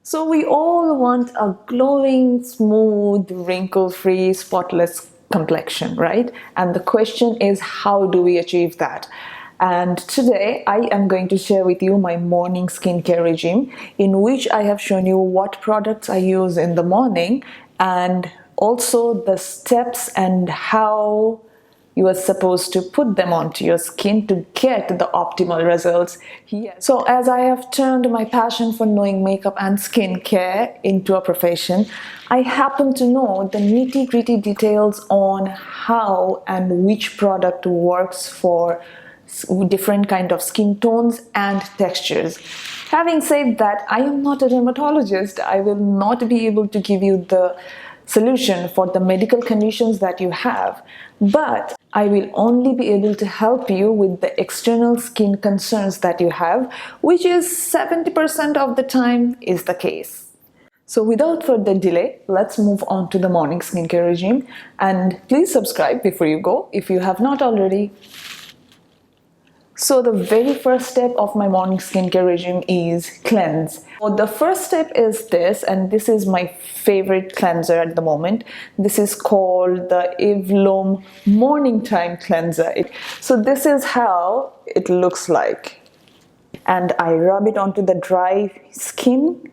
So we all want a glowing, smooth, wrinkle-free, spotless complexion, right? And the question is, how do we achieve that? And today I am going to share with you my morning skincare regime, in which I have shown you what products I use in the morning and also the steps and how you are supposed to put them onto your skin to get the optimal results. Yes. So as I have turned my passion for knowing makeup and skincare into a profession, I happen to know the nitty-gritty details on how and which product works for different kind of skin tones and textures. Having said that, I am not a dermatologist. I will not be able to give you the solution for the medical conditions that you have, but I will only be able to help you with the external skin concerns that you have, which is 70% of the time is the case. So without further delay, let's move on to the morning skincare regime, and please subscribe before you go if you have not already. So the very first step of my morning skincare regime is cleanse. So the first step is this, and this is my favorite cleanser at the moment. This is called the EVELOM Morning Time Cleanser. So this is how it looks like. And I rub it onto the dry skin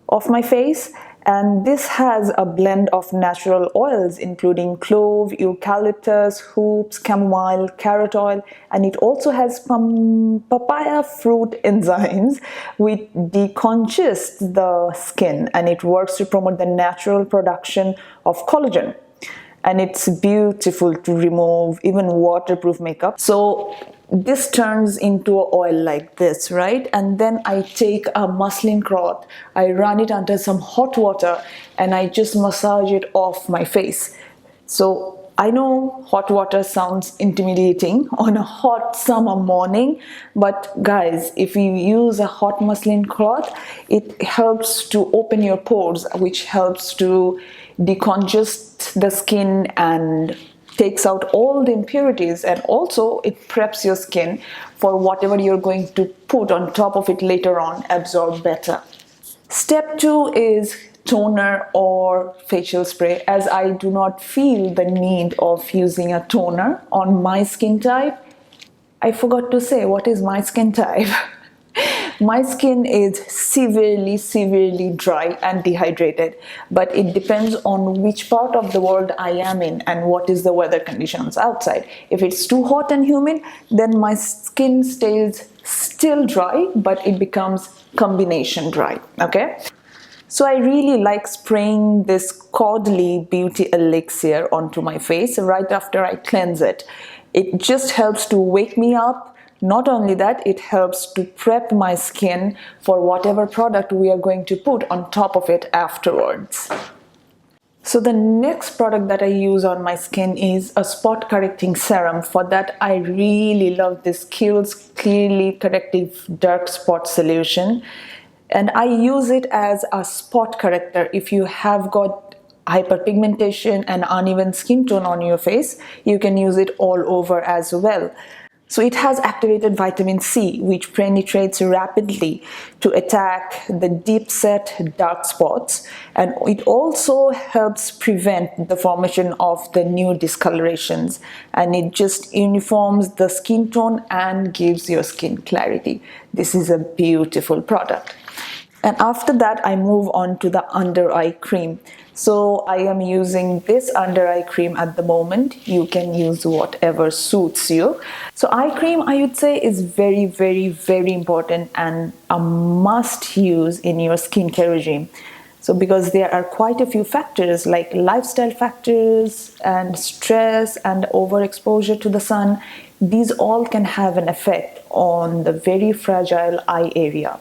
of my face, and this has a blend of natural oils including clove, eucalyptus, hoops, chamomile, carrot oil, and it also has papaya fruit enzymes which decongest the skin, and it works to promote the natural production of collagen. And it's beautiful to remove even waterproof makeup. So this turns into an oil like this, right? And then I take a muslin cloth, I run it under some hot water, and I just massage it off my face. So I know hot water sounds intimidating on a hot summer morning, but guys, if you use a hot muslin cloth, it helps to open your pores, which helps to decongest the skin and takes out all the impurities, and also it preps your skin for whatever you're going to put on top of it later on absorb better. Step 2 is toner or facial spray, as I do not feel the need of using a toner on my skin type. I forgot to say what is my skin type. My skin is severely dry and dehydrated, but it depends on which part of the world I am in and what is the weather conditions outside. If it's too hot and humid, then my skin stays still dry, but it becomes combination dry, okay? So I really like spraying this Caudalie Beauty Elixir onto my face right after I cleanse it. It just helps to wake me up. Not only that, it helps to prep my skin for whatever product we are going to put on top of it afterwards. So the next product that I use on my skin is a spot correcting serum. For that, I really love this Kiehl's Clearly Corrective Dark Spot Solution. And I use it as a spot corrector. If you have got hyperpigmentation and uneven skin tone on your face, you can use it all over as well. So it has activated vitamin C, which penetrates rapidly to attack the deep set dark spots, and it also helps prevent the formation of the new discolorations, and it just uniforms the skin tone and gives your skin clarity. This is a beautiful product. And after that, I move on to the under eye cream. So I am using this under eye cream at the moment. You can use whatever suits you. So eye cream, I would say, is very important and a must use in your skincare regime. So because there are quite a few factors like lifestyle factors and stress and overexposure to the sun, these all can have an effect on the very fragile eye area.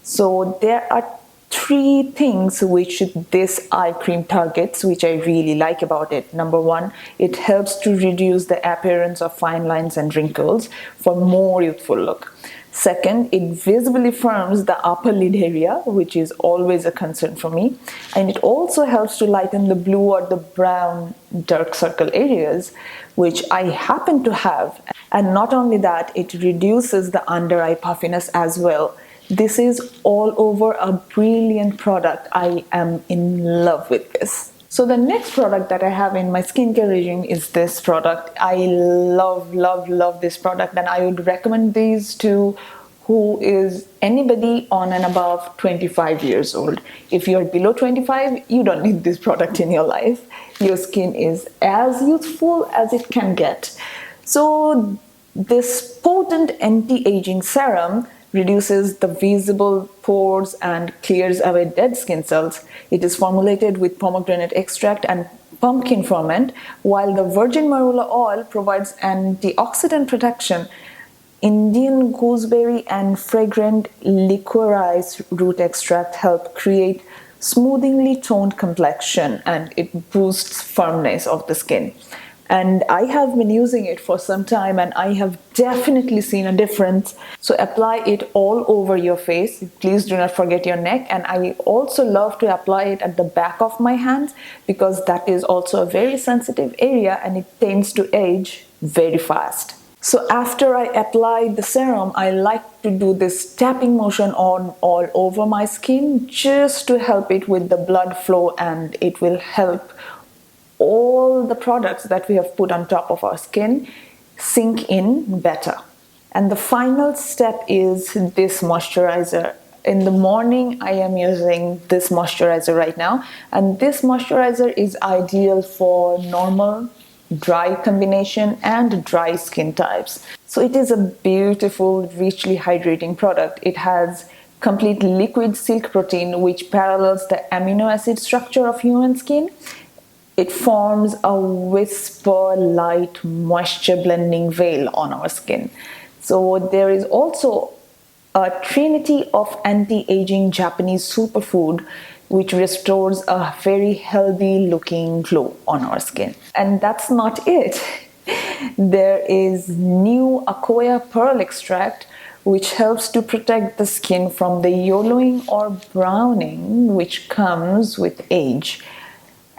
So there are 3 things which this eye cream targets, which I really like about it. Number 1, it helps to reduce the appearance of fine lines and wrinkles for more youthful look. Second, it visibly firms the upper lid area, which is always a concern for me. And it also helps to lighten the blue or the brown dark circle areas, which I happen to have. And not only that, it reduces the under eye puffiness as well. This is all over a brilliant product. I am in love with this. So the next product that I have in my skincare regime is this product. I love this product, and I would recommend these to who is anybody on and above 25 years old. If you're below 25, you don't need this product in your life. Your skin is as youthful as it can get. So this potent anti-aging serum reduces the visible pores and clears away dead skin cells. It is formulated with pomegranate extract and pumpkin ferment, while the virgin marula oil provides antioxidant protection. Indian gooseberry and fragrant licorice root extract help create smoothingly toned complexion, and it boosts firmness of the skin. And I have been using it for some time, and I have definitely seen a difference. So apply it all over your face. Please do not forget your neck. And I also love to apply it at the back of my hands, because that is also a very sensitive area and it tends to age very fast. So after I apply the serum, I like to do this tapping motion on all over my skin, just to help it with the blood flow, and it will help all the products that we have put on top of our skin sink in better. And the final step is this moisturizer. In the morning, I am using this moisturizer right now, and this moisturizer is ideal for normal, dry combination and dry skin types. So it is a beautiful, richly hydrating product. It has complete liquid silk protein, which parallels the amino acid structure of human skin. It forms a whisper light moisture blending veil on our skin. So there is also a trinity of anti-aging Japanese superfood which restores a very healthy looking glow on our skin. And that's not it. There is new Akoya pearl extract, which helps to protect the skin from the yellowing or browning which comes with age.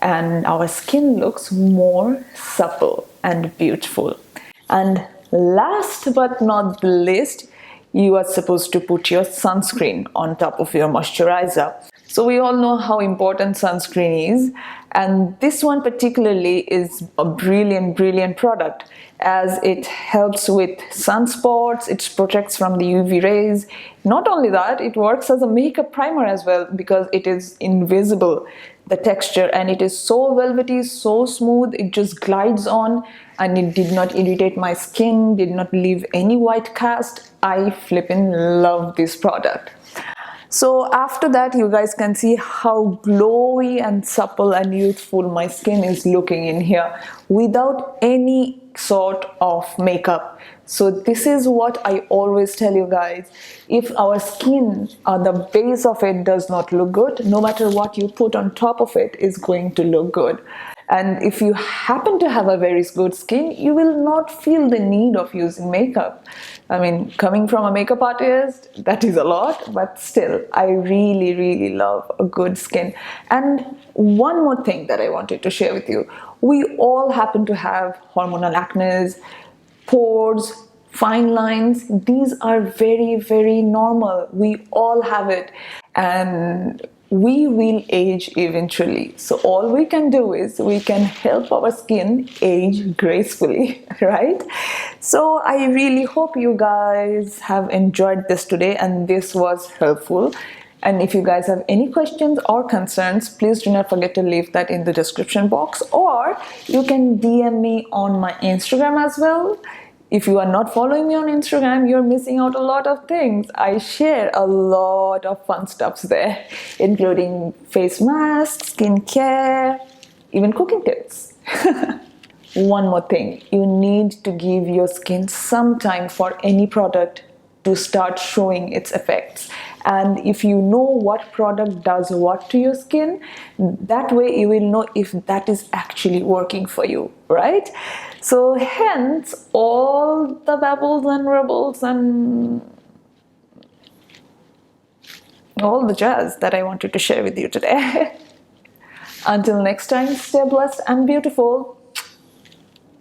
And our skin looks more supple and beautiful. And last but not the least, you are supposed to put your sunscreen on top of your moisturizer. So we all know how important sunscreen is, and this one particularly is a brilliant product, as it helps with sunspots, it protects from the UV rays. Not only that, it works as a makeup primer as well, because it is invisible, the texture, and it is so velvety, so smooth, it just glides on, and it did not irritate my skin, did not leave any white cast. I flippin' love this product. So after that, you guys can see how glowy and supple and youthful my skin is looking in here without any sort of makeup. So this is what I always tell you guys. If our skin, the base of it does not look good, no matter what you put on top of it is going to look good. And if you happen to have a very good skin, you will not feel the need of using makeup. I mean, coming from a makeup artist, that is a lot, but still, I really love a good skin. And one more thing that I wanted to share with you. We all happen to have hormonal acne, pores, fine lines. These are very normal. We all have it. And we will age eventually. So all we can do is we can help our skin age gracefully, right? So I really hope you guys have enjoyed this today and this was helpful. And if you guys have any questions or concerns, please do not forget to leave that in the description box, or you can DM me on my Instagram as well. If you are not following me on Instagram, you're missing out a lot of things. I share a lot of fun stuffs there, including face masks, skincare, even cooking tips. One more thing, you need to give your skin some time for any product to start showing its effects. And if you know what product does what to your skin, that way you will know if that is actually working for you, right? So hence all the babbles and rebels and all the jazz that I wanted to share with you today. Until next time, stay blessed and beautiful.